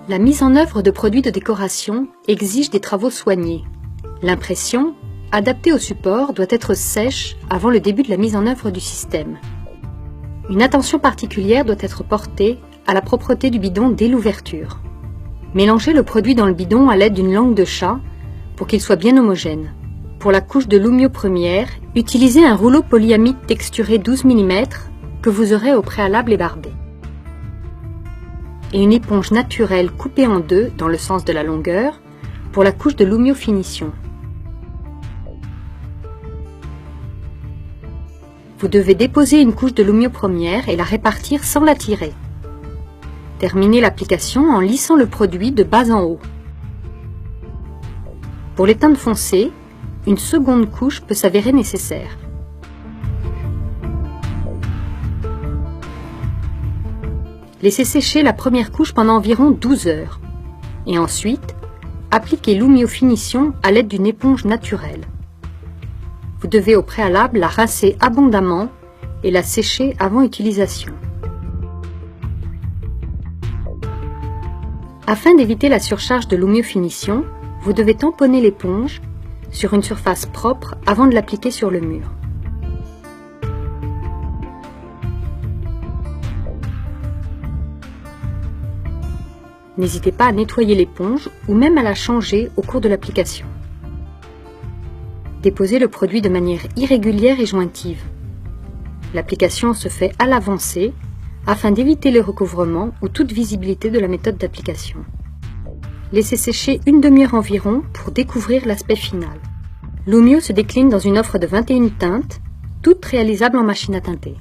La mise en œuvre de produits de décoration exige des travaux soignés. L'impression, adaptée au support, doit être sèche avant le début de la mise en œuvre du système. Une attention particulière doit être portée à la propreté du bidon dès l'ouverture. Mélangez le produit dans le bidon à l'aide d'une langue de chat pour qu'il soit bien homogène. Pour la couche de Lumio première, utilisez un rouleau polyamide texturé 12 mm que vous aurez au préalable ébardé. Et une éponge naturelle coupée en deux dans le sens de la longueur pour la couche de Lumio Finition. Vous devez déposer une couche de Lumio première et la répartir sans la tirer. Terminez l'application en lissant le produit de bas en haut. Pour les teintes foncées, une seconde couche peut s'avérer nécessaire. Laissez sécher la première couche pendant environ 12 heures. Et ensuite, appliquez Lumio Finition à l'aide d'une éponge naturelle. Vous devez au préalable la rincer abondamment et la sécher avant utilisation. Afin d'éviter la surcharge de Lumio Finition, vous devez tamponner l'éponge sur une surface propre avant de l'appliquer sur le mur. N'hésitez pas à nettoyer l'éponge ou même à la changer au cours de l'application. Déposez le produit de manière irrégulière et jointive. L'application se fait à l'avancée afin d'éviter le recouvrement ou toute visibilité de la méthode d'application. Laissez sécher une demi-heure environ pour découvrir l'aspect final. Lumio se décline dans une offre de 21 teintes, toutes réalisables en machine à teinter.